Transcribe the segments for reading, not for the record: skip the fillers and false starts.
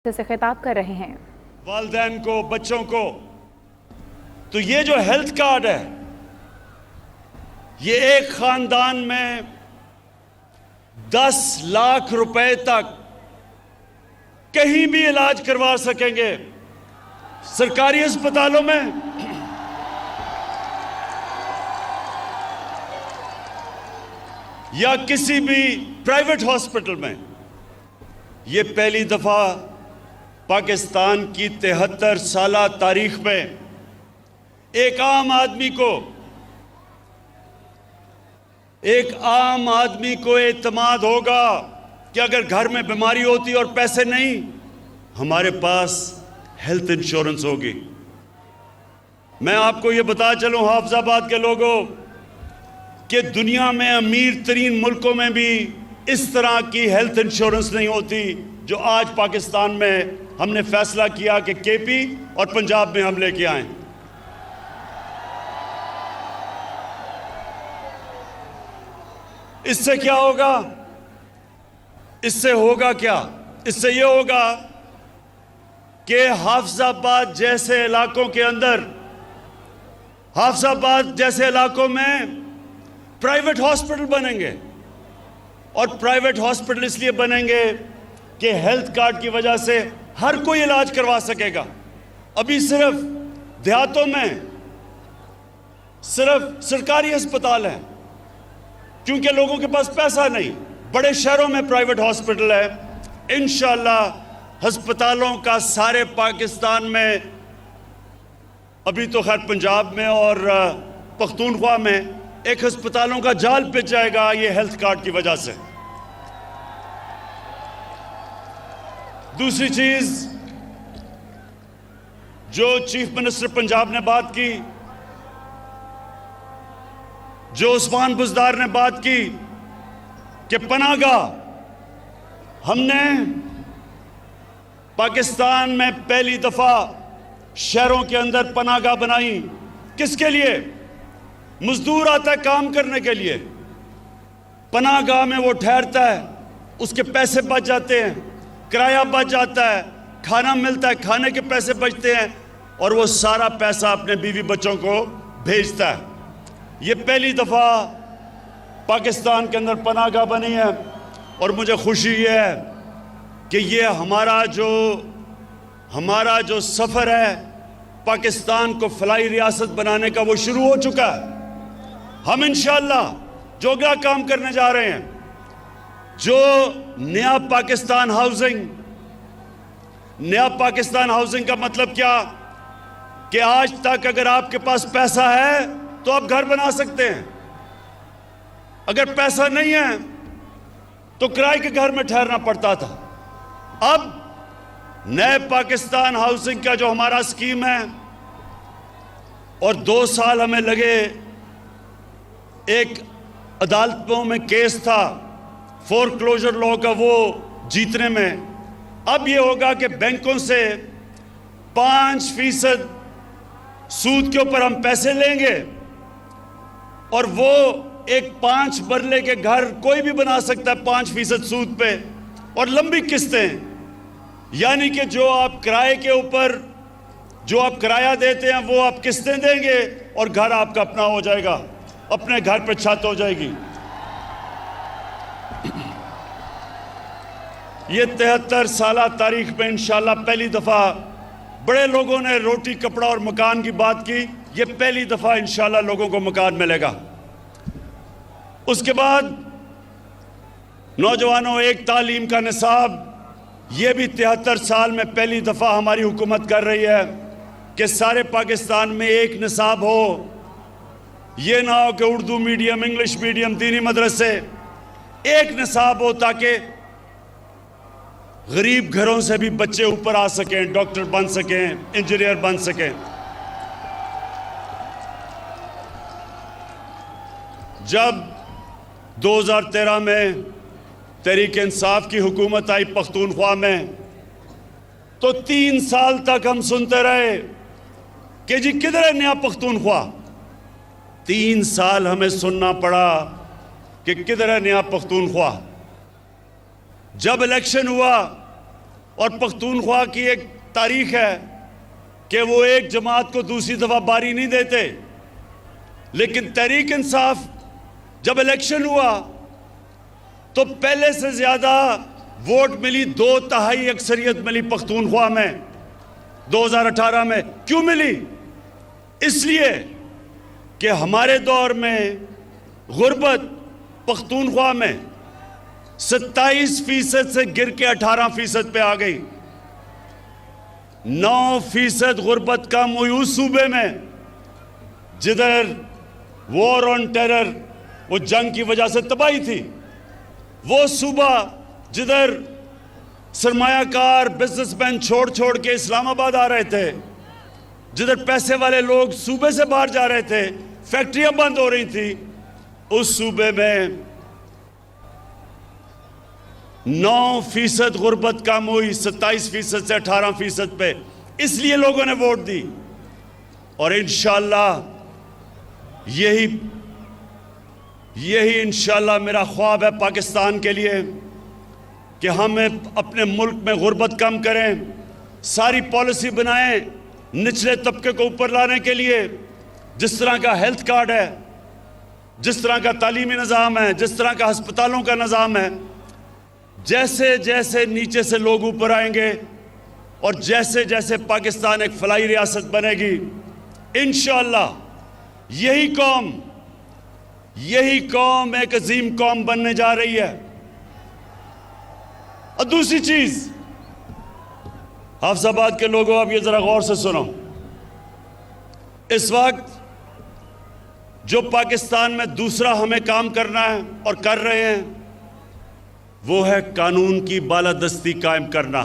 से खिताब कर रहे हैं। वालिदैन को, बच्चों को, तो ये जो हेल्थ कार्ड है, ये एक खानदान में 10 लाख रुपए तक कहीं भी इलाज करवा सकेंगे। सरकारी अस्पतालों में या किसी भी प्राइवेट हॉस्पिटल में। ये पहली दफा पाकिस्तान की 73 साला तारीख में एक आम आदमी को एतमाद होगा कि अगर घर में बीमारी होती और पैसे नहीं, हमारे पास हेल्थ इंश्योरेंस होगी। मैं आपको ये बता चलूं हाफिजाबाद के लोगों कि दुनिया में अमीर तरीन मुल्कों में भी इस तरह की हेल्थ इंश्योरेंस नहीं होती जो आज पाकिस्तान में हमने फैसला किया कि केपी और पंजाब में हम लेके आए। इससे क्या होगा? इससे होगा क्या? इससे यह होगा कि हाफिजाबाद जैसे इलाकों में प्राइवेट हॉस्पिटल बनेंगे। और प्राइवेट हॉस्पिटल इसलिए बनेंगे कि हेल्थ कार्ड की वजह से हर कोई इलाज करवा सकेगा। अभी सिर्फ देहातों में सिर्फ सरकारी अस्पताल हैं क्योंकि लोगों के पास पैसा नहीं। बड़े शहरों में प्राइवेट हॉस्पिटल है। इंशाअल्लाह अस्पतालों का सारे पाकिस्तान में, अभी तो खैर पंजाब में और पख्तूनख्वा में एक अस्पतालों का जाल पिच जाएगा ये हेल्थ कार्ड की वजह से। दूसरी चीज जो चीफ मिनिस्टर पंजाब ने बात की, जो उस्मान बुज़दार ने बात की कि पनाहगाह, हमने पाकिस्तान में पहली दफा शहरों के अंदर पनाहगाह बनाई। किसके लिए? मजदूर आता है काम करने के लिए, पनाहगाह में वो ठहरता है, उसके पैसे बच जाते हैं, किराया बच जाता है, खाना मिलता है, खाने के पैसे बचते हैं और वो सारा पैसा अपने बीवी बच्चों को भेजता है। ये पहली दफा पाकिस्तान के अंदर पनाहगाह बनी है और मुझे खुशी ये है कि ये हमारा जो सफर है पाकिस्तान को फलाई रियासत बनाने का, वो शुरू हो चुका है। हम इंशाअल्लाह जो अगला काम करने जा रहे हैं, जो नया पाकिस्तान हाउसिंग का मतलब क्या कि आज तक अगर आपके पास पैसा है तो आप घर बना सकते हैं, अगर पैसा नहीं है तो किराए के घर में ठहरना पड़ता था। अब नए पाकिस्तान हाउसिंग का जो हमारा स्कीम है, और 2 साल हमें लगे, एक अदालतों में केस था फोरक्लोजर लॉ का, वो जीतने में। अब ये होगा कि बैंकों से 5% सूद के ऊपर हम पैसे लेंगे और वो एक 5 मरले के घर कोई भी बना सकता है 5% सूद पे, और लंबी किस्तें, यानी कि जो आप किराए के ऊपर जो आप किराया देते हैं वो आप किस्तें देंगे और घर आपका अपना हो जाएगा, अपने घर पे छत हो जाएगी। ये 73 साला तारीख में इंशाल्लाह पहली दफा, बड़े लोगों ने रोटी कपड़ा और मकान की बात की, ये पहली दफा इंशाल्लाह लोगों को मकान मिलेगा। उसके बाद नौजवानों, एक तालीम का निसाब, ये भी 73 साल में पहली दफा हमारी हुकूमत कर रही है कि सारे पाकिस्तान में एक निसाब हो। ये ना हो कि उर्दू मीडियम, इंग्लिश मीडियम, दीनी मदरसे, एक निसाब हो ताकि गरीब घरों से भी बच्चे ऊपर आ सकें, डॉक्टर बन सकें, इंजीनियर बन सकें। जब 2013 में तहरीक इंसाफ की हुकूमत आई पख्तूनख्वा में, तो 3 साल तक हम सुनते रहे कि जी किधर है नया पख्तूनख्वा। 3 साल हमें सुनना पड़ा कि किधर है नया पख्तूनख्वा। जब इलेक्शन हुआ और पख्तूनख्वा की एक तारीख है कि वो एक जमात को दूसरी दफ़ा बारी नहीं देते, लेकिन तहरीक इंसाफ जब इलेक्शन हुआ तो पहले से ज़्यादा वोट मिली, 2/3 अक्सरियत मिली पख्तूनख्वा में 2018 में। क्यों मिली? इसलिए कि हमारे दौर में गुर्बत पख्तूनख्वा में 27% से गिर के 18% पे आ गई। 9% गुर्बत कम हुई उस सूबे में जिधर वॉर ऑन टेरर, वो जंग की वजह से तबाही थी। वो सूबा जिधर सरमायाकार बिजनेसमैन छोड़ छोड़ के इस्लामाबाद आ रहे थे, जिधर पैसे वाले लोग सूबे से बाहर जा रहे थे, फैक्ट्रियां बंद हो रही थी, उस सूबे में 9% गुर्बत कम हुई 27% से 18% पे। इसलिए लोगों ने वोट दी। और इंशाअल्लाह यही इंशाअल्लाह मेरा ख्वाब है पाकिस्तान के लिए कि हम अपने मुल्क में गुर्बत कम करें, सारी पॉलिसी बनाएं निचले तबके को ऊपर लाने के लिए। जिस तरह का हेल्थ कार्ड है, जिस तरह का तालीमी निज़ाम है, जिस तरह का अस्पतालों का निज़ाम है, जैसे जैसे नीचे से लोग ऊपर आएंगे और जैसे जैसे पाकिस्तान एक फलाई रियासत बनेगी, इंशाअल्लाह यही कौम एक अजीम कौम बनने जा रही है। और दूसरी चीज, हाफिजाबाद के लोगों, अब ये जरा गौर से सुनो। इस वक्त जो पाकिस्तान में दूसरा हमें काम करना है और कर रहे हैं, वो है कानून की बालादस्ती कायम करना।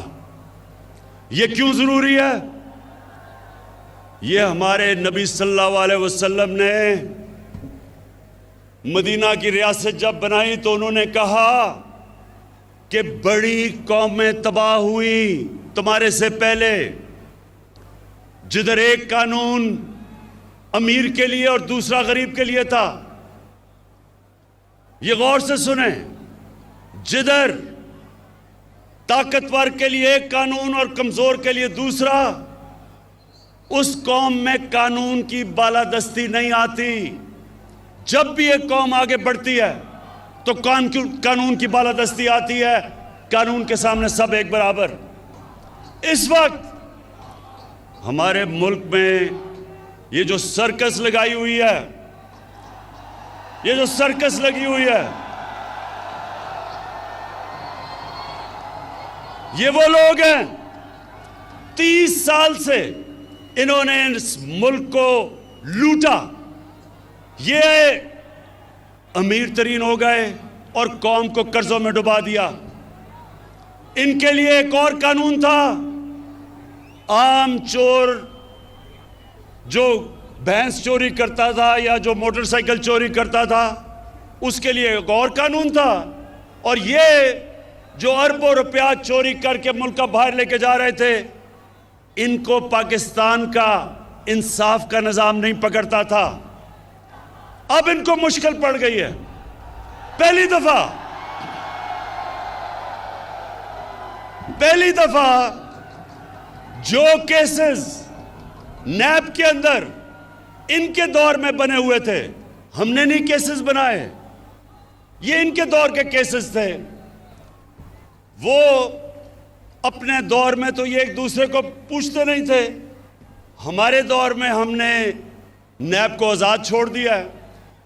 ये क्यों जरूरी है? ये हमारे नबी सल्लल्लाहु अलैहि वसल्लम ने मदीना की रियासत जब बनाई तो उन्होंने कहा कि बड़ी कौमें तबाह हुई तुम्हारे से पहले, जिधर एक कानून अमीर के लिए और दूसरा गरीब के लिए था। ये गौर से सुने, जिधर ताकतवर के लिए एक कानून और कमजोर के लिए दूसरा, उस कौम में कानून की बालादस्ती नहीं आती। जब भी एक कौम आगे बढ़ती है तो कानून की बालादस्ती आती है। कानून के सामने सब एक बराबर। इस वक्त हमारे मुल्क में ये जो सर्कस लगाई हुई है, ये जो सर्कस लगी हुई है, ये वो लोग हैं 30 साल से इन्होंने इस मुल्क को लूटा। ये अमीर तरीन हो गए और कौम को कर्जों में डुबा दिया। इनके लिए एक और कानून था, आम चोर जो भैंस चोरी करता था या जो मोटरसाइकिल चोरी करता था, उसके लिए एक और कानून था। और ये जो अरबों रुपया चोरी करके मुल्क का बाहर लेके जा रहे थे, इनको पाकिस्तान का इंसाफ का निज़ाम नहीं पकड़ता था। अब इनको मुश्किल पड़ गई है। पहली दफा जो केसेस नैब के अंदर इनके दौर में बने हुए थे, हमने नहीं केसेस बनाए, ये इनके दौर के केसेस थे। वो अपने दौर में तो ये एक दूसरे को पूछते नहीं थे। हमारे दौर में हमने नैब को आज़ाद छोड़ दिया है।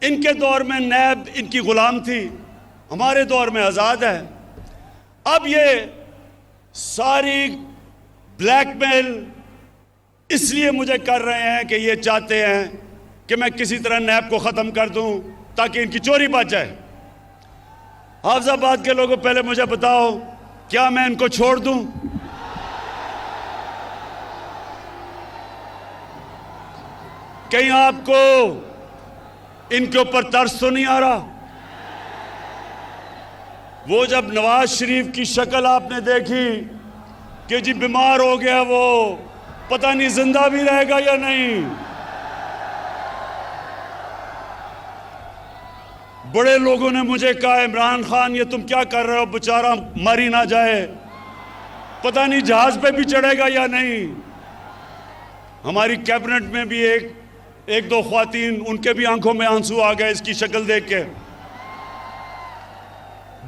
इनके दौर में नैब इनकी गुलाम थी, हमारे दौर में आज़ाद है। अब ये सारी ब्लैकमेल इसलिए मुझे कर रहे हैं कि ये चाहते हैं कि मैं किसी तरह नैब को ख़त्म कर दूं ताकि इनकी चोरी बच जाए। हाफिजाबाद के लोगों, पहले मुझे बताओ, क्या मैं इनको छोड़ दूं? कहीं आपको इनके ऊपर तरस तो नहीं आ रहा? वो जब नवाज शरीफ की शक्ल आपने देखी कि जी बीमार हो गया, वो पता नहीं जिंदा भी रहेगा या नहीं। बड़े लोगों ने मुझे कहा, इमरान खान ये तुम क्या कर रहे हो, बेचारा मर ही ना जाए। पता नहीं जहाज पे भी चढ़ेगा या नहीं। हमारी कैबिनेट में भी एक दो ख्वातीन, उनके भी आंखों में आंसू आ गए इसकी शक्ल देख के।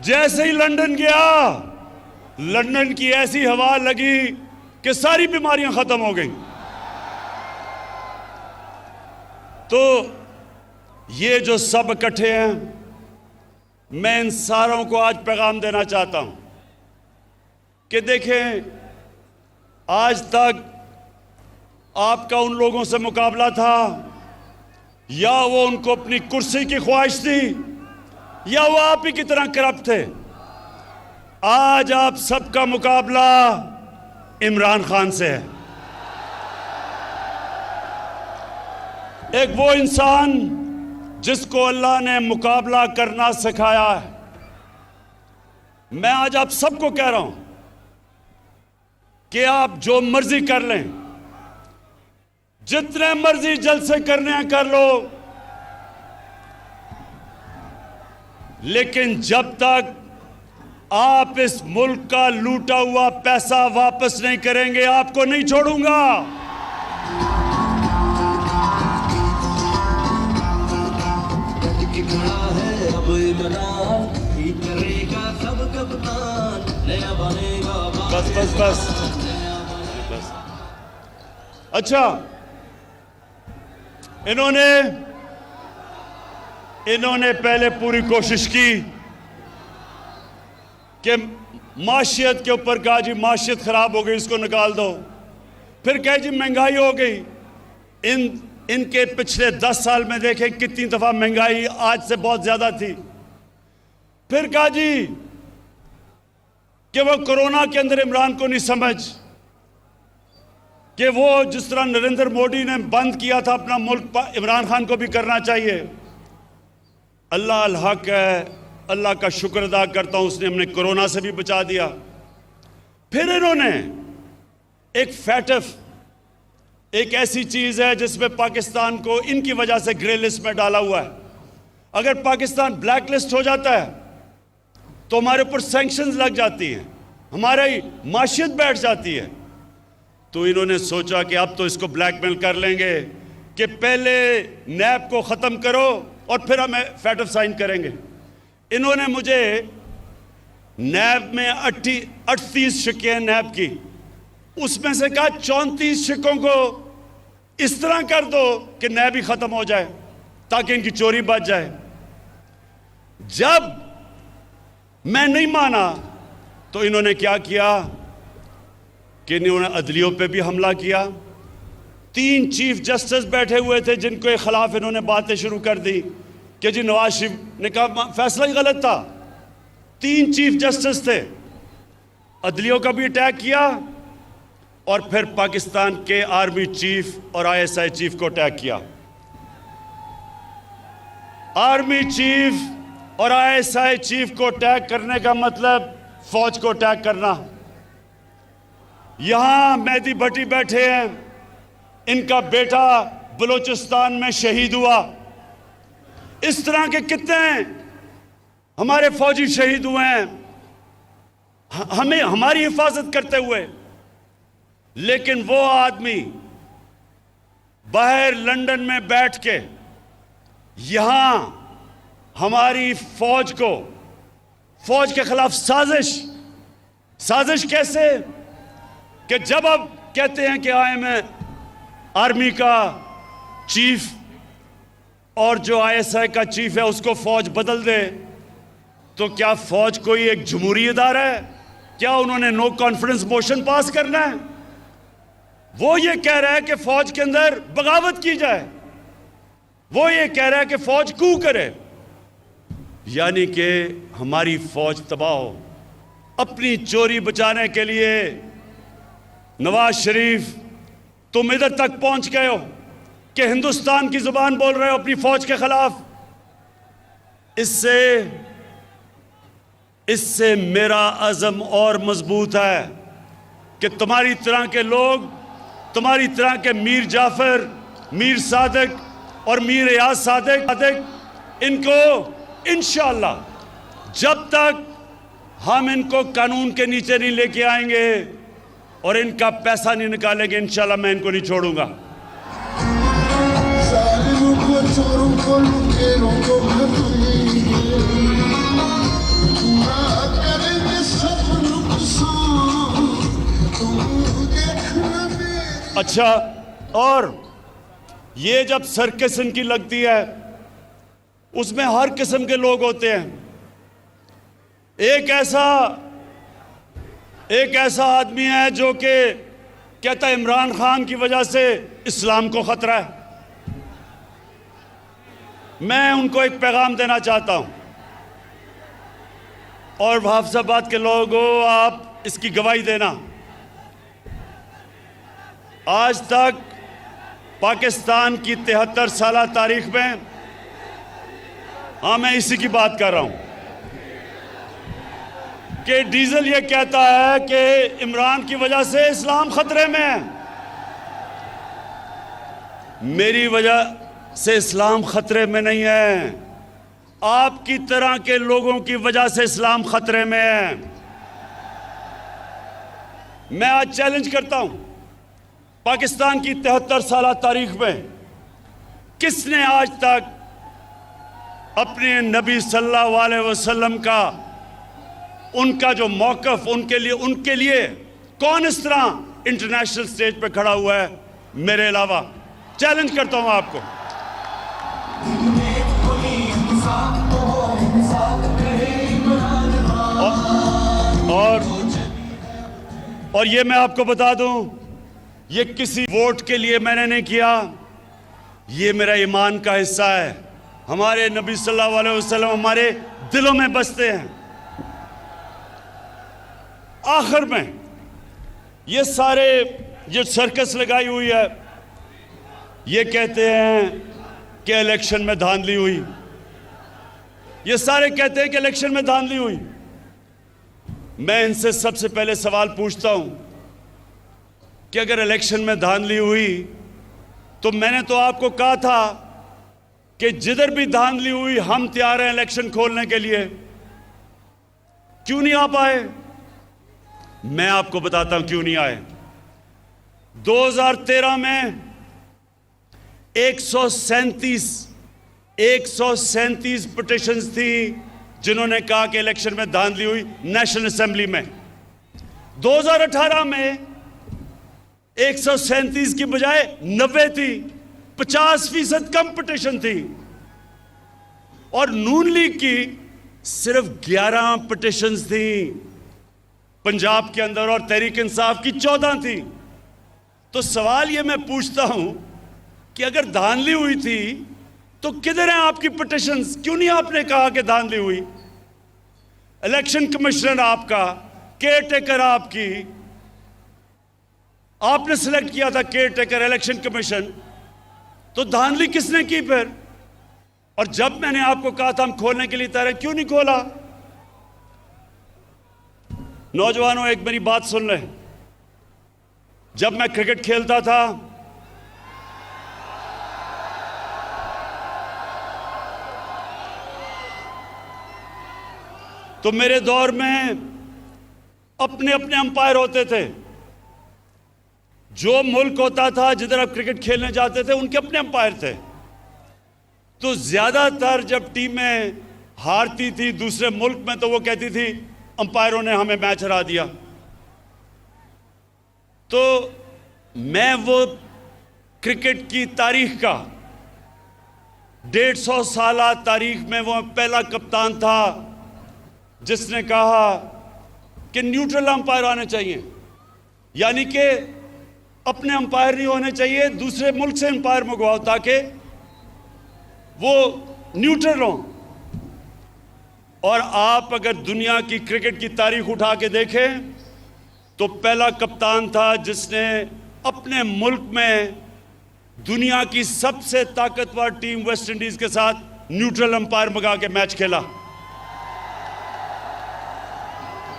जैसे ही लंदन गया, लंदन की ऐसी हवा लगी कि सारी बीमारियां खत्म हो गई। तो ये जो सब इकट्ठे हैं, मैं इन सारों को आज पैगाम देना चाहता हूं कि देखें, आज तक आपका उन लोगों से मुकाबला था, या वो उनको अपनी कुर्सी की ख्वाहिश थी, या वो आप ही की तरह करप्ट थे। आज आप सबका मुकाबला इमरान खान से है। एक वो इंसान जिसको अल्लाह ने मुकाबला करना सिखाया है। मैं आज आप सबको कह रहा हूं कि आप जो मर्जी कर लें, जितने मर्जी जलसे करने हैं कर लो, लेकिन जब तक आप इस मुल्क का लूटा हुआ पैसा वापस नहीं करेंगे, आपको नहीं छोड़ूंगा। बस बस बस बस। अच्छा, इन्होंने पहले पूरी कोशिश की कि माशियत के ऊपर कहा जी माशियत खराब हो गई, इसको निकाल दो। फिर कहे जी महंगाई हो गई। इनके पिछले 10 साल में देखें कितनी दफा महंगाई आज से बहुत ज्यादा थी। फिर कहा जी कि वो कोरोना के अंदर इमरान को नहीं समझ कि वो जिस तरह नरेंद्र मोदी ने बंद किया था अपना मुल्क, इमरान खान को भी करना चाहिए। अल्लाह अल हक है, अल्लाह का शुक्र अदा करता हूं, उसने हमने कोरोना से भी बचा दिया। फिर इन्होंने एक फैटफ, एक ऐसी चीज है जिसमें पाकिस्तान को इनकी वजह से ग्रे लिस्ट में डाला हुआ है। अगर पाकिस्तान ब्लैक लिस्ट हो जाता है तो हमारे ऊपर सैंक्शंस लग जाती हैं, हमारी माशियत बैठ जाती है। तो इन्होंने सोचा कि अब तो इसको ब्लैकमेल कर लेंगे कि पहले नैब को ख़त्म करो और फिर हमें फैटफ साइन करेंगे। इन्होंने मुझे नैब में 38 शिकें नैब की, उसमें से कहा 34 शिकों को इस तरह कर दो कि नैब ही ख़त्म हो जाए ताकि इनकी चोरी बच जाए। जब मैं नहीं माना तो इन्होंने क्या किया कि इन्होंने अदलियों पे भी हमला किया। 3 चीफ जस्टिस बैठे हुए थे जिनके खिलाफ इन्होंने बातें शुरू कर दी कि जी नवाज शरीफ ने कहा फैसला ही गलत था। 3 चीफ जस्टिस थे, अदलियों का भी अटैक किया और फिर पाकिस्तान के आर्मी चीफ और ISI चीफ को अटैक किया। आर्मी चीफ और ISI चीफ को अटैक करने का मतलब फौज को अटैक करना। यहां मेहदी भट्टी बैठे हैं, इनका बेटा बलूचिस्तान में शहीद हुआ। इस तरह के कितने हमारे फौजी शहीद हुए हैं हमें हमारी हिफाजत करते हुए। लेकिन वो आदमी बाहर लंदन में बैठ के यहां हमारी फौज के खिलाफ साजिश कैसे कि जब अब कहते हैं कि मैं आर्मी का चीफ और जो ISI का चीफ है उसको फौज बदल दे, तो क्या फौज कोई एक जमहूरी इदारा है? क्या उन्होंने नो कॉन्फिडेंस मोशन पास करना है? वो ये कह रहा है कि फौज के अंदर बगावत की जाए, वो ये कह रहा है कि फौज कू करे, यानी कि हमारी फौज तबाह हो। अपनी चोरी बचाने के लिए नवाज शरीफ तुम इधर तक पहुंच गए हो कि हिंदुस्तान की जुबान बोल रहे हो अपनी फौज के खिलाफ। इससे मेरा अज़म और मजबूत है कि तुम्हारी तरह के लोग, तुम्हारी तरह के मीर जाफर, मीर सादिक और मीर रियाज सादिक, इनको इंशाअल्लाह जब तक हम इनको कानून के नीचे नहीं लेके आएंगे और इनका पैसा नहीं निकालेंगे इंशाल्लाह मैं इनको नहीं छोड़ूंगा। अच्छा, और ये जब सर्कस इनकी लगती है उसमें हर किस्म के लोग होते हैं। एक ऐसा आदमी है जो कि कहता है इमरान खान की वजह से इस्लाम को खतरा है। मैं उनको एक पैगाम देना चाहता हूं, और हाफिजाबाद के लोगों आप इसकी गवाही देना। आज तक पाकिस्तान की 73 साल तारीख में, हाँ मैं इसी की बात कर रहा हूं, कि डीजल ये कहता है कि इमरान की वजह से इस्लाम खतरे में है। मेरी वजह से इस्लाम खतरे में नहीं है, आपकी तरह के लोगों की वजह से इस्लाम खतरे में है। मैं आज चैलेंज करता हूं, पाकिस्तान की 73 साल तारीख में किसने आज तक अपने नबी सल्लल्लाहु अलैहि वसल्लम का, उनका जो मौक़िफ़ उनके लिए कौन इस तरह इंटरनेशनल स्टेज पे खड़ा हुआ है मेरे अलावा? चैलेंज करता हूं आपको। और ये मैं आपको बता दूं, ये किसी वोट के लिए मैंने नहीं किया, ये मेरा ईमान का हिस्सा है। हमारे नबी सल्लल्लाहु अलैहि वसल्लम हमारे दिलों में बसते हैं। आखिर में ये सारे जो सर्कस लगाई हुई है, ये कहते हैं कि इलेक्शन में धांधली हुई, ये सारे कहते हैं कि इलेक्शन में धांधली हुई। मैं इनसे सबसे पहले सवाल पूछता हूं कि अगर इलेक्शन में धांधली हुई तो मैंने तो आपको कहा था कि जिधर भी धांधली हुई हम तैयार हैं इलेक्शन खोलने के लिए, क्यों नहीं आ पाए? मैं आपको बताता हूं क्यों नहीं आए। 2013 में 137 पिटिशंस थी जिन्होंने कहा कि इलेक्शन में धांधली हुई नेशनल असेंबली में। 2018 में 137 की बजाय 90 थी, 50% कम पिटिशन थी। और नून लीग की सिर्फ 11 पिटिशंस थी पंजाब के अंदर, और तहरीक इंसाफ की 14 थी। तो सवाल ये मैं पूछता हूं कि अगर धांधली हुई थी तो किधर हैं आपकी पिटिशंस? क्यों नहीं आपने कहा कि धांधली हुई? इलेक्शन कमिश्नर आपका, केयर टेकर आपकी, आपने सिलेक्ट किया था केयर टेकर इलेक्शन कमीशन, तो धांधली किसने की फिर? और जब मैंने आपको कहा था हम खोलने के लिए तैयार हैं, क्यों नहीं खोला? नौजवानों एक मेरी बात सुन ले, जब मैं क्रिकेट खेलता था तो मेरे दौर में अपने अपने अंपायर होते थे। जो मुल्क होता था जिधर आप क्रिकेट खेलने जाते थे उनके अपने अंपायर थे। तो ज्यादातर जब टीमें हारती थी दूसरे मुल्क में तो वो कहती थी अंपायरों ने हमें मैच हरा दिया। तो मैं वो क्रिकेट की तारीख का 150 साल तारीख में वो पहला कप्तान था जिसने कहा कि न्यूट्रल अंपायर आने चाहिए, यानी कि अपने अंपायर नहीं होने चाहिए, दूसरे मुल्क से अंपायर मंगवाओ ताकि वो न्यूट्रल हो। और आप अगर दुनिया की क्रिकेट की तारीख उठा के देखें तो पहला कप्तान था जिसने अपने मुल्क में दुनिया की सबसे ताकतवर टीम वेस्ट इंडीज के साथ न्यूट्रल अंपायर मंगा के मैच खेला।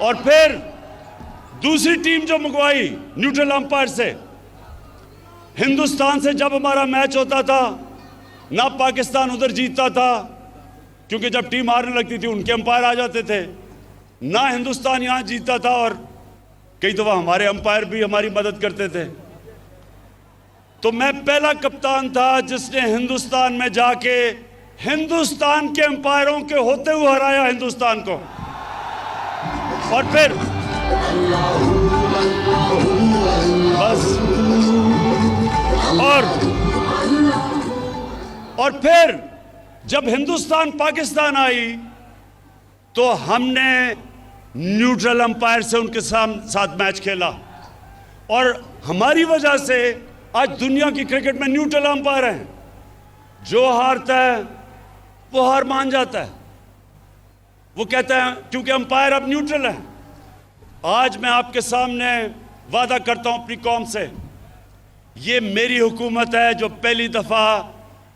और फिर दूसरी टीम जो मंगवाई न्यूट्रल अंपायर से, हिंदुस्तान से जब हमारा मैच होता था ना पाकिस्तान उधर जीतता था क्योंकि जब टीम हारने लगती थी उनके अंपायर आ जाते थे, ना हिंदुस्तान यहां जीतता था और कई दफ़ा हमारे अंपायर भी हमारी मदद करते थे। तो मैं पहला कप्तान था जिसने हिंदुस्तान में जाके हिंदुस्तान के अंपायरों के होते हुए हराया हिंदुस्तान को। और फिर बस और फिर जब हिंदुस्तान पाकिस्तान आई तो हमने न्यूट्रल अंपायर से उनके साथ मैच खेला, और हमारी वजह से आज दुनिया की क्रिकेट में न्यूट्रल अंपायर हैं। जो हारता है वो हार मान जाता है, वो कहता है क्योंकि अंपायर अब न्यूट्रल है। आज मैं आपके सामने वादा करता हूं अपनी कौम से, ये मेरी हुकूमत है जो पहली दफा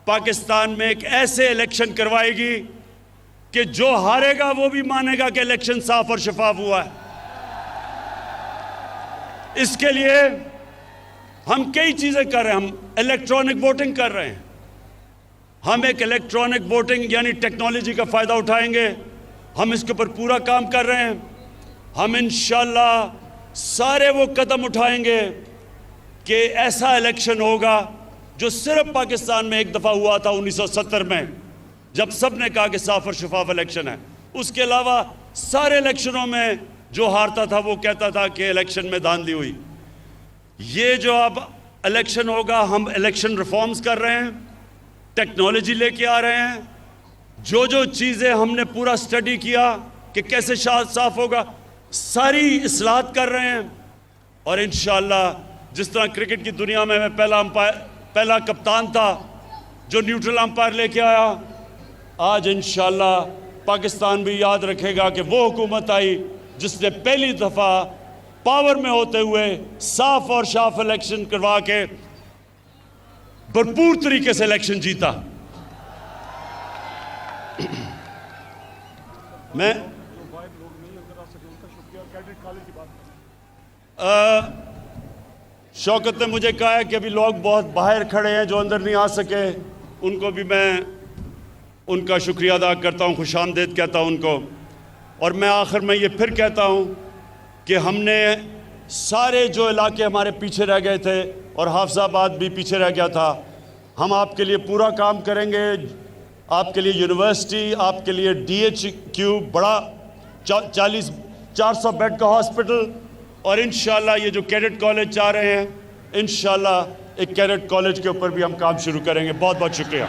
पाकिस्तान में एक ऐसे इलेक्शन करवाएगी कि जो हारेगा वो भी मानेगा कि इलेक्शन साफ और शफाफ हुआ है। इसके लिए हम कई चीजें कर रहे हैं। हम इलेक्ट्रॉनिक वोटिंग कर रहे हैं। हम एक इलेक्ट्रॉनिक वोटिंग यानी टेक्नोलॉजी का फायदा उठाएंगे। हम इसके ऊपर पूरा काम कर रहे हैं। हम इंशाल्लाह सारे वो कदम उठाएंगे कि ऐसा इलेक्शन होगा जो सिर्फ पाकिस्तान में एक दफा हुआ था 1970 में, जब सब ने कहा कि साफ और शफाफ इलेक्शन है। उसके अलावा सारे इलेक्शनों में जो हारता था वो कहता था कि इलेक्शन में धांधली हुई। ये जो अब इलेक्शन होगा, हम इलेक्शन रिफॉर्म्स कर रहे हैं, टेक्नोलॉजी लेके आ रहे हैं। जो जो चीज़ें हमने पूरा स्टडी किया कि कैसे साफ होगा, सारी इस्लाहत कर रहे हैं। और इंशाअल्लाह जिस तरह क्रिकेट की दुनिया में मैं पहला कप्तान था जो न्यूट्रल अंपायर लेके आया, आज इंशाअल्लाह पाकिस्तान भी याद रखेगा कि वो हुकूमत आई जिसने पहली दफ़ा पावर में होते हुए साफ और साफ इलेक्शन करवा के भरपूर तरीके से इलेक्शन जीता। मैं शौकत ने मुझे कहा है कि अभी लोग बहुत बाहर खड़े हैं जो अंदर नहीं आ सके, उनको भी मैं उनका शुक्रिया अदा करता हूँ, खुशामदीद कहता हूँ उनको। और मैं आखिर में ये फिर कहता हूँ कि हमने सारे जो इलाके हमारे पीछे रह गए थे और हाफिजाबाद भी पीछे रह गया था, हम आपके लिए पूरा काम करेंगे। आपके लिए यूनिवर्सिटी, आपके लिए DHQ बड़ा 400 बेड का हॉस्पिटल, और इंशाल्लाह ये जो कैडेट कॉलेज चाह रहे हैं, इंशाल्लाह एक कैडेट कॉलेज के ऊपर भी हम काम शुरू करेंगे। बहुत बहुत शुक्रिया।